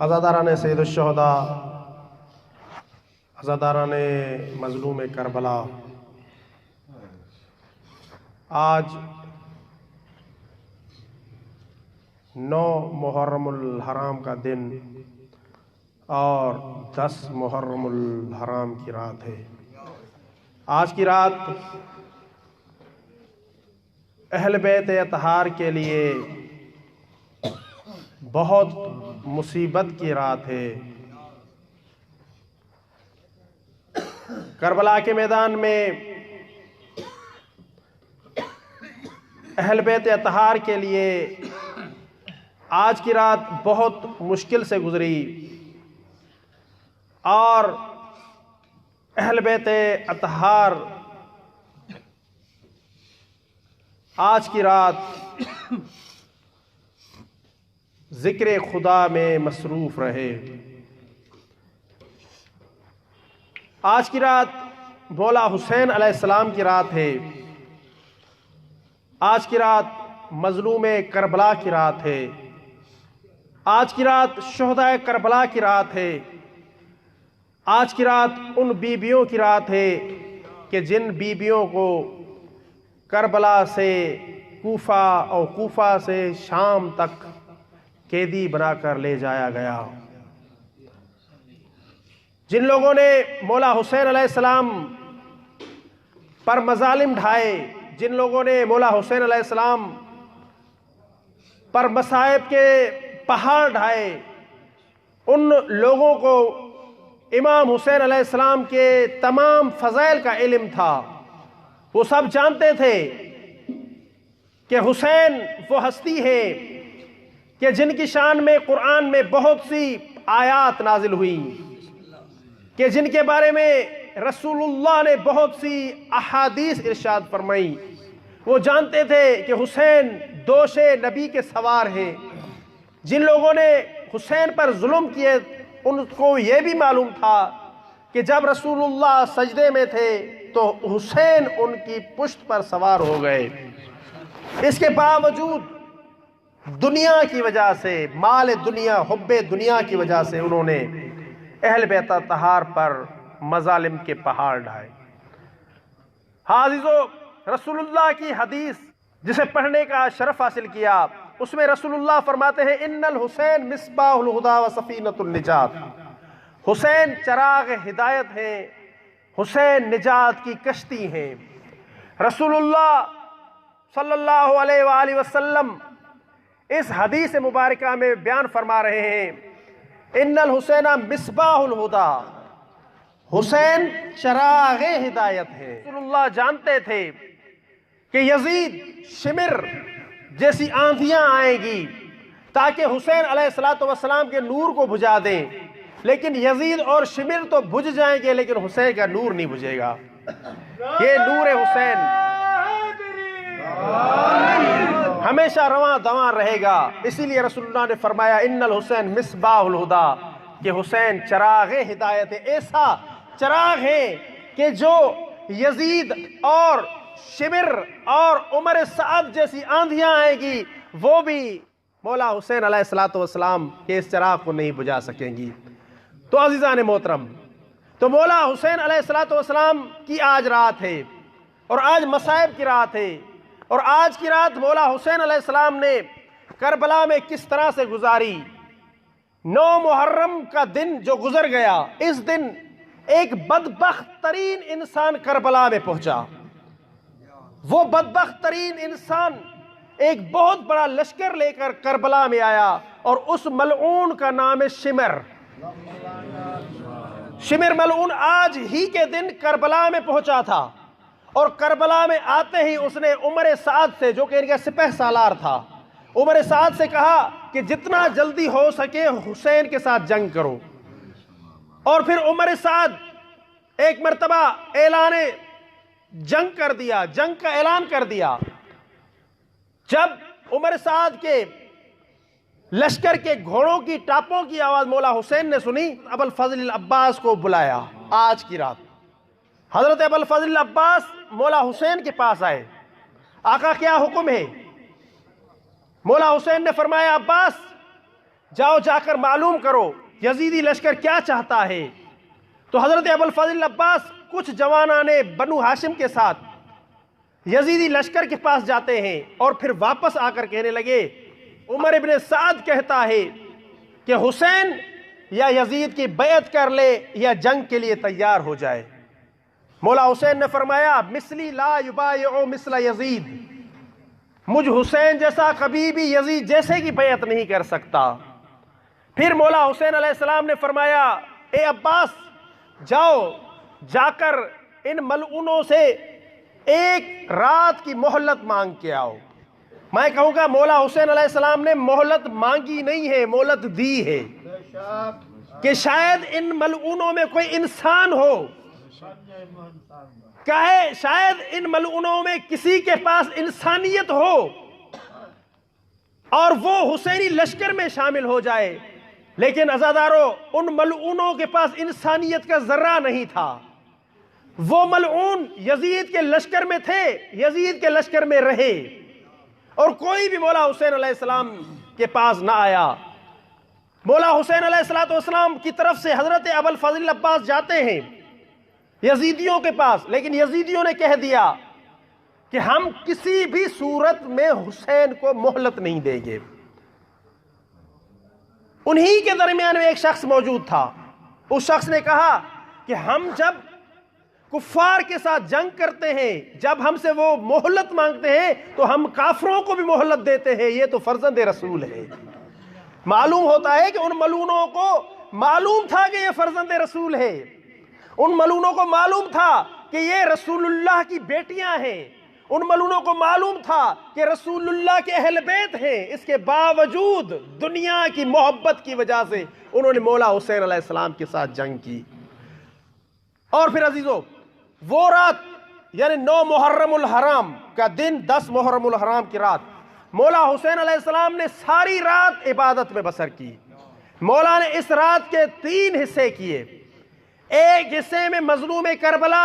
عزاداران سید الشہداء، عزاداران مظلوم کربلا، آج 9 محرم الحرام کا دن اور 10 محرم الحرام کی رات ہے۔ آج کی رات اہل بیت اطہار کے لیے بہت مصیبت کی رات ہے۔ کربلا کے میدان میں اہل بیت اطہار کے لیے آج کی رات بہت مشکل سے گزری، اور اہل بیت اطہار آج کی رات ذکر خدا میں مصروف رہے۔ آج کی رات مولا حسین علیہ السلام کی رات ہے۔ آج کی رات مظلوم کربلا کی رات ہے۔ آج کی رات شہداء کربلا کی رات ہے۔ آج کی رات ان بیبیوں کی رات ہے کہ جن بیبیوں کو کربلا سے کوفہ اور کوفہ سے شام تک قیدی بنا کر لے جایا گیا۔ جن لوگوں نے مولا حسین علیہ السلام پر مظالم ڈھائے، جن لوگوں نے مولا حسین علیہ السلام پر مصائب کے پہاڑ ڈھائے، ان لوگوں کو امام حسین علیہ السلام کے تمام فضائل کا علم تھا۔ وہ سب جانتے تھے کہ حسین وہ ہستی ہے کہ جن کی شان میں قرآن میں بہت سی آیات نازل ہوئی، کہ جن کے بارے میں رسول اللہ نے بہت سی احادیث ارشاد فرمائی۔ وہ جانتے تھے کہ حسین دوش نبی کے سوار ہیں۔ جن لوگوں نے حسین پر ظلم کیے ان کو یہ بھی معلوم تھا کہ جب رسول اللہ سجدے میں تھے تو حسین ان کی پشت پر سوار ہو گئے۔ اس کے باوجود دنیا کی وجہ سے، مال دنیا، حب دنیا کی وجہ سے انہوں نے اہل بیت اطہار پر مظالم کے پہاڑ ڈھائے۔ عزیزو، رسول اللہ کی حدیث جسے پڑھنے کا شرف حاصل کیا، اس میں رسول اللہ فرماتے ہیں ان الحسین مصباح الہدی و سفینۃ النجات۔ حسین چراغ ہدایت ہیں، حسین نجات کی کشتی ہیں۔ رسول اللہ صلی اللہ علیہ وآلہ وسلم اس حدیث مبارکہ میں بیان فرما رہے ہیں ان الحسین مصباح الہدی، حسین چراغ ہدایت ہے۔ رسول اللہ جانتے تھے کہ یزید، شمر جیسی آندھیاں آئیں گی تاکہ حسین علیہ السلام کے نور کو بجھا دیں، لیکن یزید اور شمر تو بجھ جائیں گے لیکن حسین کا نور نہیں بجھے گا۔ یہ نور حسین ہمیشہ رواں دواں رہے گا۔ اسی لیے رسول اللہ نے فرمایا ان الحسین مصباح الہدی، کہ حسین چراغ ہدایت ہے، ایسا چراغ ہے کہ جو یزید اور شمر اور عمر سعد جیسی آندھیاں آئیں گی وہ بھی مولا حسین علیہ السلام کے اس چراغ کو نہیں بجھا سکیں گی۔ تو عزیزان محترم، تو مولا حسین علیہ السلام کی آج رات ہے، اور آج مصائب کی رات ہے، اور آج کی رات مولا حسین علیہ السلام نے کربلا میں کس طرح سے گزاری۔ 9 محرم کا دن جو گزر گیا، اس دن ایک بدبخت ترین انسان کربلا میں پہنچا۔ وہ بدبخت ترین انسان ایک بہت بڑا لشکر لے کر کربلا میں آیا، اور اس ملعون کا نام ہے شمر۔ شمر ملعون آج ہی کے دن کربلا میں پہنچا تھا، اور کربلا میں آتے ہی اس نے عمر سعد سے، جو کہ ان کا سپہ سالار تھا، عمر سعد سے کہا کہ جتنا جلدی ہو سکے حسین کے ساتھ جنگ کرو۔ اور پھر عمر سعد ایک مرتبہ اعلان جنگ کر دیا، جنگ کا اعلان کر دیا۔ جب عمر سعد کے لشکر کے گھوڑوں کی ٹاپوں کی آواز مولا حسین نے سنی، ابوالفضل العباس کو بلایا۔ آج کی رات حضرت ابوالفضل العباس مولا حسین کے پاس آئے۔ آقا کیا حکم ہے؟ مولا حسین نے فرمایا عباس جاؤ جا کر معلوم کرو یزیدی لشکر کیا چاہتا ہے۔ تو حضرت ابوالفضل عباس کچھ جوانان بنو ہاشم کے ساتھ یزیدی لشکر کے پاس جاتے ہیں اور پھر واپس آ کر کہنے لگے عمر ابن سعد کہتا ہے کہ حسین یا یزید کی بیعت کر لے یا جنگ کے لیے تیار ہو جائے۔ مولا حسین نے فرمایا مثلی لا یبایع مثل یزید، مجھ حسین جیسا کبھی بھی یزید جیسے کی بیعت نہیں کر سکتا۔ پھر مولا حسین علیہ السلام نے فرمایا اے عباس جاؤ جا کر ان ملعونوں سے ایک رات کی مہلت مانگ کے آؤ۔ میں کہوں گا مولا حسین علیہ السلام نے مہلت مانگی نہیں ہے، مہلت دی ہے کہ شاید ان ملعونوں میں کوئی انسان ہو، کہے شاید ان ملعونوں میں کسی کے پاس انسانیت ہو اور وہ حسینی لشکر میں شامل ہو جائے۔ لیکن عزادارو ان ملعونوں کے پاس انسانیت کا ذرہ نہیں تھا، وہ ملعون یزید کے لشکر میں تھے، یزید کے لشکر میں رہے اور کوئی بھی مولا حسین علیہ السلام کے پاس نہ آیا۔ مولا حسین علیہ السلام کی طرف سے حضرت ابوالفضل عباس جاتے ہیں یزیدیوں کے پاس، لیکن یزیدیوں نے کہہ دیا کہ ہم کسی بھی صورت میں حسین کو مہلت نہیں دیں گے۔ انہی کے درمیان میں ایک شخص موجود تھا، اس شخص نے کہا کہ ہم جب کفار کے ساتھ جنگ کرتے ہیں، جب ہم سے وہ مہلت مانگتے ہیں تو ہم کافروں کو بھی مہلت دیتے ہیں، یہ تو فرزند رسول ہے۔ معلوم ہوتا ہے کہ ان ملعونوں کو معلوم تھا کہ یہ فرزند رسول ہے، ان ملعونوں کو معلوم تھا کہ یہ رسول اللہ کی بیٹیاں ہیں، ان ملعونوں کو معلوم تھا کہ رسول اللہ کے اہل بیت ہیں، اس کے باوجود دنیا کی محبت کی وجہ سے انہوں نے مولا حسین علیہ السلام کے ساتھ جنگ کی۔ اور پھر عزیزو وہ رات یعنی 9 محرم الحرام کا دن، 10 محرم الحرام کی رات مولا حسین علیہ السلام نے ساری رات عبادت میں بسر کی۔ مولا نے اس رات کے 3 حصے کیے۔ ایک حصے میں مظلوم کربلا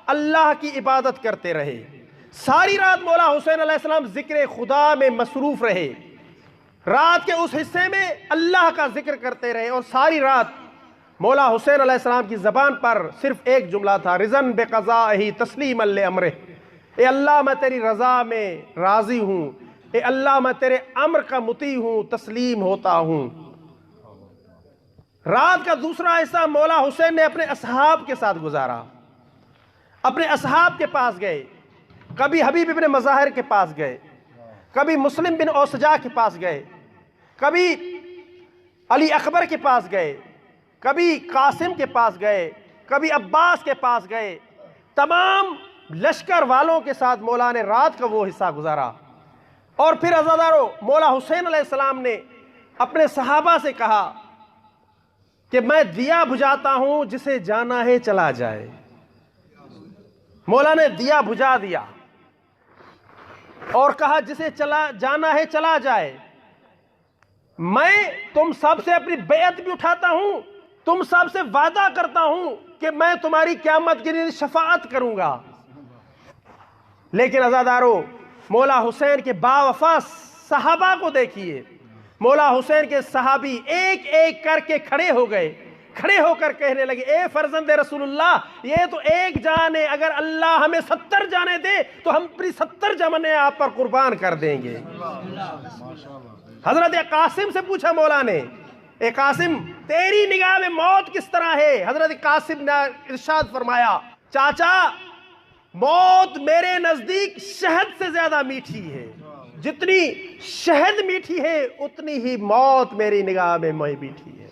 اللہ کی عبادت کرتے رہے، ساری رات مولا حسین علیہ السلام ذکر خدا میں مصروف رہے، رات کے اس حصے میں اللہ کا ذکر کرتے رہے، اور ساری رات مولا حسین علیہ السلام کی زبان پر صرف ایک جملہ تھا، رضن بقضائہ تسلیما لامرہ، اے اللہ میں تیری رضا میں راضی ہوں، اے اللہ میں تیرے امر کا مطیع ہوں، تسلیم ہوتا ہوں۔ رات کا دوسرا حصہ مولا حسین نے اپنے اصحاب کے ساتھ گزارا، اپنے اصحاب کے پاس گئے، کبھی حبیب ابن مظاہر کے پاس گئے، کبھی مسلم بن اوسجا کے پاس گئے، کبھی علی اکبر کے پاس گئے، کبھی قاسم کے پاس گئے، کبھی عباس کے پاس گئے، تمام لشکر والوں کے ساتھ مولا نے رات کا وہ حصہ گزارا۔ اور پھر عزادارو مولا حسین علیہ السلام نے اپنے صحابہ سے کہا کہ میں دیا بجھاتا ہوں، جسے جانا ہے چلا جائے۔ مولا نے دیا بجھا دیا اور کہا جسے جانا ہے چلا جائے۔ میں تم سب سے اپنی بیعت بھی اٹھاتا ہوں، تم سب سے وعدہ کرتا ہوں کہ میں تمہاری قیامت کے لیے شفاعت کروں گا۔ لیکن عزادارو مولا حسین کے باوفا صحابہ کو دیکھیے، مولا حسین کے صحابی ایک ایک کر کے کھڑے ہو گئے، کھڑے ہو کر کہنے لگے اے فرزند رسول اللہ، یہ تو ایک جان ہے، اگر اللہ ہمیں 70 جانیں دے تو ہم اپنی 70 جانیں آپ پر قربان کر دیں گے۔ حضرت قاسم سے پوچھا مولا نے، اے قاسم تیری نگاہ میں موت کس طرح ہے؟ حضرت قاسم نے ارشاد فرمایا چاچا موت میرے نزدیک شہد سے زیادہ میٹھی ہے، جتنی شہد میٹھی ہے اتنی ہی موت میری نگاہ میں میٹھی ہے۔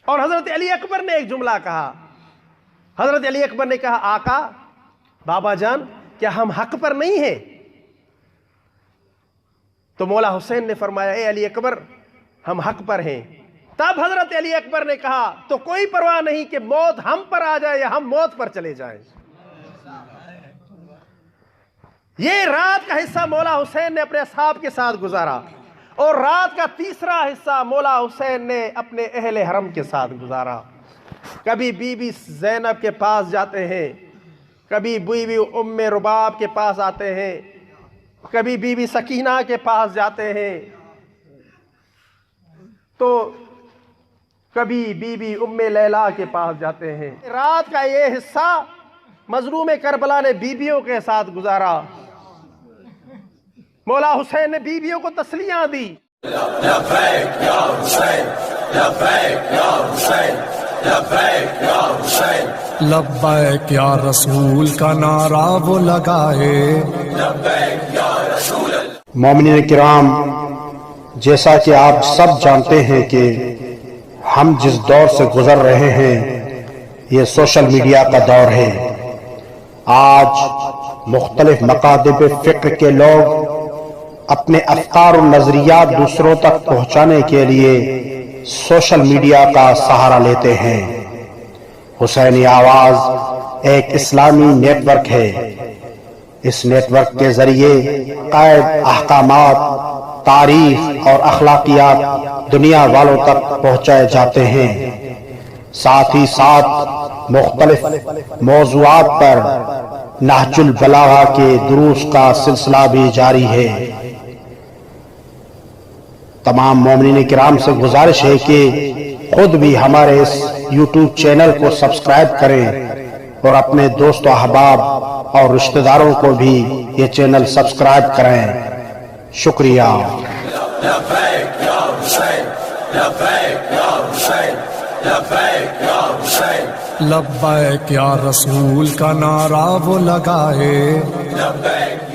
اور حضرت علی اکبر نے ایک جملہ کہا، حضرت علی اکبر نے کہا آقا بابا جان کیا ہم حق پر نہیں ہیں؟ تو مولا حسین نے فرمایا اے علی اکبر ہم حق پر ہیں۔ تب حضرت علی اکبر نے کہا تو کوئی پرواہ نہیں کہ موت ہم پر آ جائے یا ہم موت پر چلے جائیں۔ یہ رات کا حصہ مولا حسین نے اپنے اصحاب کے ساتھ گزارا، اور رات کا تیسرا حصہ مولا حسین نے اپنے اہل حرم کے ساتھ گزارا۔ کبھی بی بی زینب کے پاس جاتے ہیں، کبھی بی بی ام رباب کے پاس آتے ہیں، کبھی بی بی سکینہ کے پاس جاتے ہیں، تو کبھی بی بی ام لیلا کے پاس جاتے ہیں. رات کا یہ حصہ مظلوم کربلا نے بیویوں کے ساتھ گزارا. مولا حسین نے بیویوں کو تسلیاں دی. لبیک یا حسین، لبیک یا حسین، لبیک یا حسین، لبیک یا رسول کا نعرہ وہ لگائے. لبیک یا رسول اللہ. مومنین کرام، جیسا کہ آپ سب جانتے ہیں کہ ہم جس دور سے گزر رہے ہیں یہ سوشل میڈیا کا دور ہے. آج مختلف مکاتب فکر کے لوگ اپنے افکار و نظریات دوسروں تک پہنچانے کے لیے سوشل میڈیا کا سہارا لیتے ہیں. حسینی آواز ایک اسلامی نیٹ ورک ہے. اس نیٹ ورک کے ذریعے قائد احکامات، تاریخ اور اخلاقیات دنیا والوں تک پہنچائے جاتے ہیں. ساتھ ہی ساتھ مختلف موضوعات پر نہج البلاغہ کے دروس کا سلسلہ بھی جاری ہے. تمام مومنین کرام سے گزارش ہے کہ خود بھی ہمارے اس یوٹیوب چینل کو سبسکرائب کریں اور اپنے دوست و احباب اور رشتہ داروں کو بھی یہ چینل سبسکرائب کریں. شکریہ. لبیک یا حسین، لبیک یا حسین، لبیک یا حسین، لبیک یا رسول کا نعرہ وہ لگائے. لبیک